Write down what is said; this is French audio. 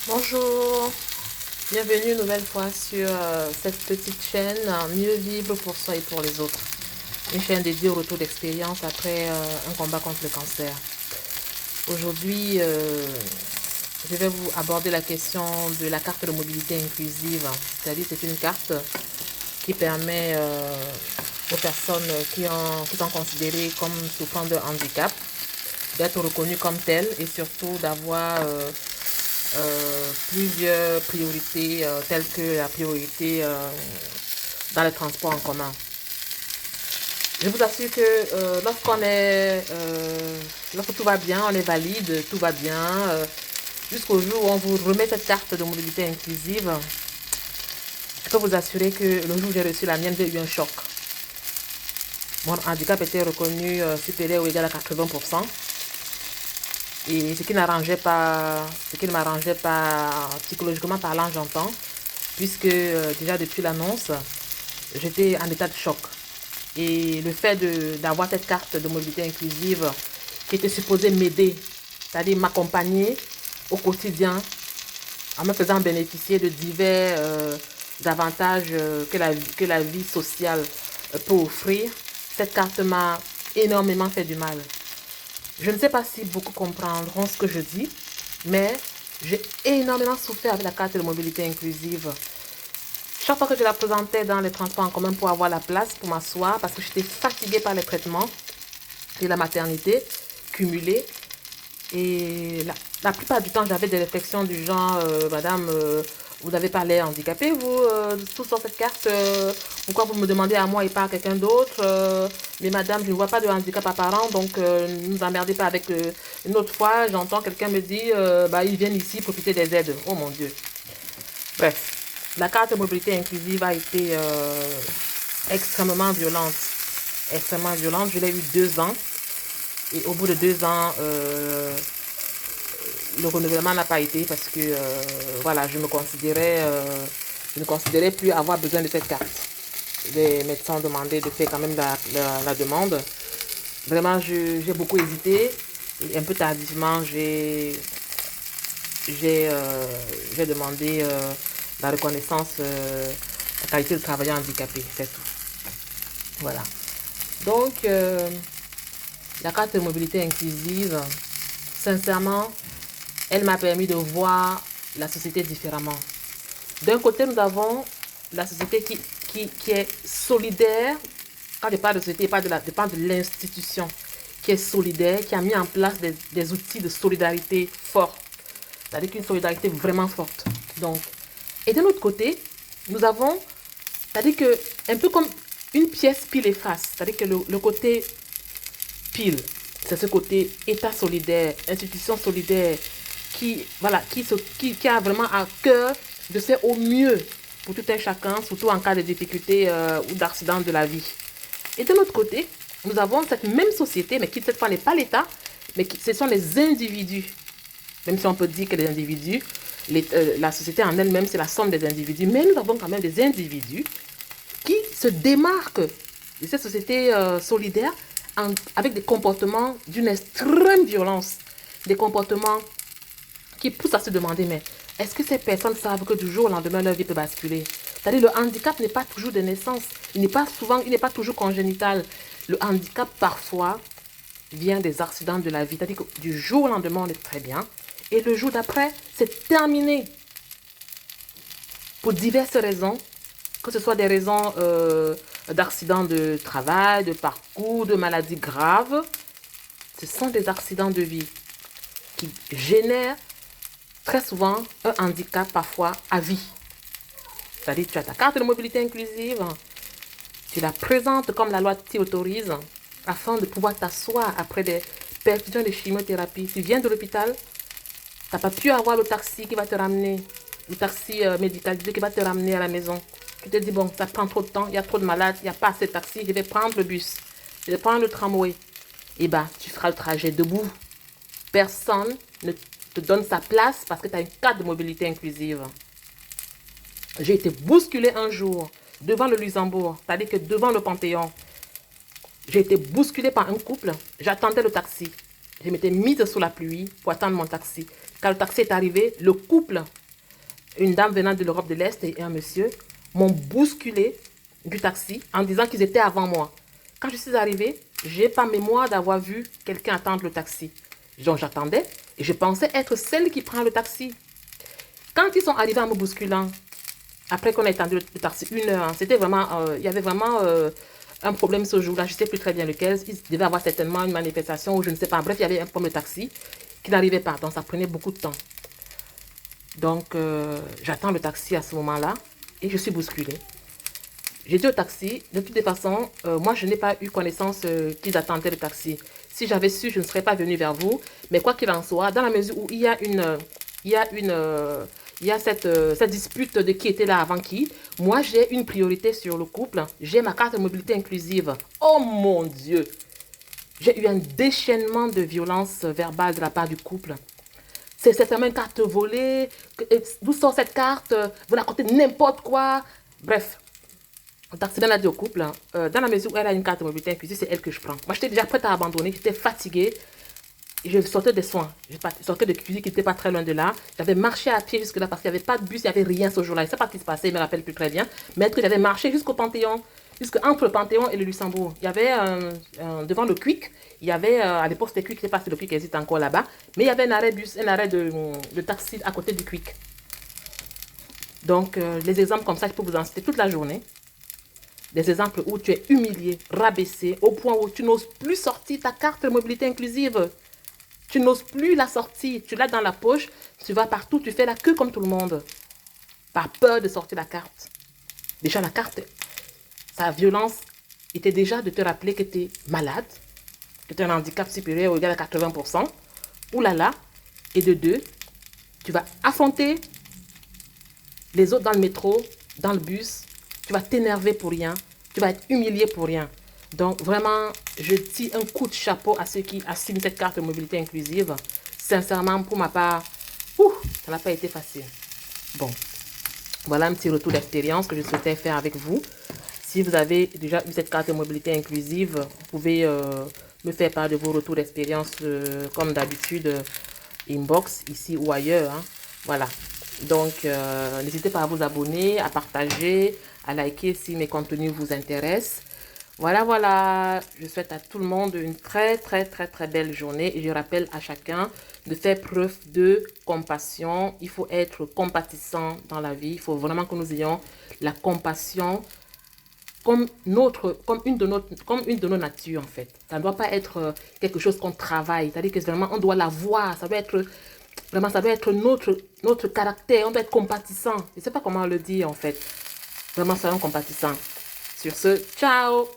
Bonjour, bienvenue une nouvelle fois sur cette petite chaîne Mieux vivre pour soi et pour les autres. Une chaîne dédiée au retour d'expérience après un combat contre le cancer. Aujourd'hui, je vais vous aborder la question de la carte de mobilité inclusive. C'est-à-dire c'est une carte qui permet aux personnes qui sont considérées comme souffrant de handicap d'être reconnues comme telles et surtout d'avoir plusieurs priorités telles que la priorité dans les transports en commun. Je vous assure que lorsque tout va bien, on est valide, tout va bien, jusqu'au jour où on vous remet cette carte de mobilité inclusive, je peux vous assurer que le jour où j'ai reçu la mienne, j'ai eu un choc. Mon handicap était reconnu supérieur ou égal à 80%. Et ce qui ne m'arrangeait pas psychologiquement parlant, j'entends, puisque déjà depuis l'annonce, j'étais en état de choc. Et le fait d'avoir cette carte de mobilité inclusive qui était supposée m'aider, c'est-à-dire m'accompagner au quotidien, en me faisant bénéficier de divers avantages que la vie sociale peut offrir, cette carte m'a énormément fait du mal. Je ne sais pas si beaucoup comprendront ce que je dis, mais j'ai énormément souffert avec la carte de mobilité inclusive. Chaque fois que je la présentais dans les transports en commun pour avoir la place pour m'asseoir, parce que j'étais fatiguée par les traitements et la maternité cumulée, et la plupart du temps, j'avais des réflexions du genre, Madame, vous n'avez pas l'air handicapé, vous, tout sur cette carte, pourquoi vous me demandez à moi et pas à quelqu'un d'autre mais Madame, je ne vois pas de handicap apparent, donc ne nous emmerdez pas avec... une autre fois, j'entends quelqu'un me dire, bah, ils viennent ici profiter des aides. Oh mon Dieu. Bref, la carte de mobilité inclusive a été extrêmement violente. Extrêmement violente. Je l'ai eu 2 ans. Et au bout de 2 ans, le renouvellement n'a pas été parce que voilà, je ne considérais plus avoir besoin de cette carte. Les médecins ont demandé de faire quand même la demande. Vraiment, j'ai beaucoup hésité. Et un peu tardivement, j'ai demandé la reconnaissance, la qualité de travailleur handicapé, c'est tout. Voilà. Donc, la carte de mobilité inclusive, sincèrement, elle m'a permis de voir la société différemment. D'un côté, nous avons la société qui est solidaire. Quand je parle de société, je parle de l'institution qui est solidaire, qui a mis en place des outils de solidarité forts. C'est-à-dire qu'une solidarité vraiment forte. Donc, et d'un autre côté, nous avons, c'est-à-dire que, un peu comme une pièce pile et face, c'est-à-dire que le côté pile, c'est ce côté État solidaire, institution solidaire, voilà, qui a vraiment à cœur de faire au mieux pour tout un chacun, surtout en cas de difficultés ou d'accident de la vie. Et de l'autre côté, nous avons cette même société, mais qui cette fois n'est pas l'État, mais ce sont les individus. Même si on peut dire que les individus, la société en elle-même, c'est la somme des individus, mais nous avons quand même des individus qui se démarquent de cette société solidaire avec des comportements d'une extrême violence, des comportements qui poussent à se demander, mais est-ce que ces personnes savent que du jour au lendemain, leur vie peut basculer? C'est-à-dire le handicap n'est pas toujours de naissance, il n'est pas toujours congénital. Le handicap, parfois, vient des accidents de la vie. C'est-à-dire que du jour au lendemain, on est très bien, et le jour d'après, c'est terminé. Pour diverses raisons, que ce soit des raisons d'accidents de travail, de parcours, de maladies graves, ce sont des accidents de vie qui génèrent très souvent un handicap parfois à vie. C'est-à-dire que tu as ta carte de mobilité inclusive, tu la présentes comme la loi t'y autorise afin de pouvoir t'asseoir après des perfusions de chimiothérapie. Tu viens de l'hôpital, tu n'as pas pu avoir le taxi qui va te ramener, le taxi médicalisé qui va te ramener à la maison. Tu te dis, bon, ça prend trop de temps, il y a trop de malades, il n'y a pas assez de taxi, je vais prendre le bus, je vais prendre le tramway. Et bien, tu feras le trajet debout. Personne ne te donne sa place parce que tu as une carte de mobilité inclusive. J'ai été bousculée un jour devant le Luxembourg, c'est-à-dire que devant le Panthéon. J'ai été bousculée par un couple, j'attendais le taxi. Je m'étais mise sous la pluie pour attendre mon taxi. Quand le taxi est arrivé, le couple, une dame venant de l'Europe de l'Est et un monsieur, m'ont bousculé du taxi en disant qu'ils étaient avant moi. Quand je suis arrivée, je n'ai pas mémoire d'avoir vu quelqu'un attendre le taxi. Donc j'attendais et je pensais être celle qui prend le taxi. Quand ils sont arrivés en me bousculant, après qu'on ait attendu le taxi 1 heure, c'était vraiment, il y avait vraiment un problème ce jour-là, je ne sais plus très bien lequel. Il devait avoir certainement une manifestation ou je ne sais pas. Bref, il y avait un problème de taxi qui n'arrivait pas, donc ça prenait beaucoup de temps. Donc j'attends le taxi à ce moment-là et je suis bousculée. J'ai dit au taxi, de toutes les façons, moi je n'ai pas eu connaissance qu'ils attendaient le taxi. Si j'avais su, je ne serais pas venue vers vous. Mais quoi qu'il en soit, dans la mesure où il y a cette dispute de qui était là avant qui, moi j'ai une priorité sur le couple. J'ai ma carte de mobilité inclusive. Oh mon Dieu! J'ai eu un déchaînement de violence verbale de la part du couple. C'est certainement une carte volée. D'où sort cette carte? Vous racontez n'importe quoi. Bref. Donc, c'est bien dit au couple, dans la mesure où elle a une carte de mobilité inclusive, c'est elle que je prends. Moi, j'étais déjà prête à abandonner, j'étais fatiguée. Je sortais des soins, je sortais de cuisine qui n'était pas très loin de là. J'avais marché à pied jusque là parce qu'il n'y avait pas de bus, il n'y avait rien ce jour-là. Je ne sais pas ce qui se passait, il ne me rappelle plus très bien. Mais j'avais marché jusqu'au Panthéon, entre le Panthéon et le Luxembourg. Il y avait devant le Quick, il y avait, à l'époque c'était Quick, je ne sais pas si le Quick existe encore là-bas, mais il y avait un arrêt bus, un arrêt de taxi à côté du Quick. Donc, les exemples comme ça, je peux vous en citer toute la journée. Des exemples où tu es humilié, rabaissé, au point où tu n'oses plus sortir ta carte de mobilité inclusive. Tu n'oses plus la sortir. Tu l'as dans la poche, tu vas partout, tu fais la queue comme tout le monde. Par peur de sortir la carte. Déjà, la carte, sa violence était déjà de te rappeler que tu es malade, que tu as un handicap supérieur ou égal à 80%. Ouh là là. Et de deux, tu vas affronter les autres dans le métro, dans le bus. Tu vas t'énerver pour rien. Tu vas être humilié pour rien. Donc, vraiment, je tire un coup de chapeau à ceux qui assignent cette carte de mobilité inclusive. Sincèrement, pour ma part, ça n'a pas été facile. Bon, voilà un petit retour d'expérience que je souhaitais faire avec vous. Si vous avez déjà eu cette carte de mobilité inclusive, vous pouvez me faire part de vos retours d'expérience comme d'habitude, inbox, ici ou ailleurs. Hein. Voilà. Donc, n'hésitez pas à vous abonner, à partager, à liker si mes contenus vous intéressent. Voilà, voilà. Je souhaite à tout le monde une très, très, très, très belle journée. Et je rappelle à chacun de faire preuve de compassion. Il faut être compatissant dans la vie. Il faut vraiment que nous ayons la compassion comme une de nos natures, en fait. Ça ne doit pas être quelque chose qu'on travaille. C'est-à-dire que vraiment, on doit la voir. Ça doit être... Vraiment, ça doit être notre caractère. On doit être compatissant. Je ne sais pas comment le dire, en fait. Vraiment, soyons compatissants. Sur ce, ciao!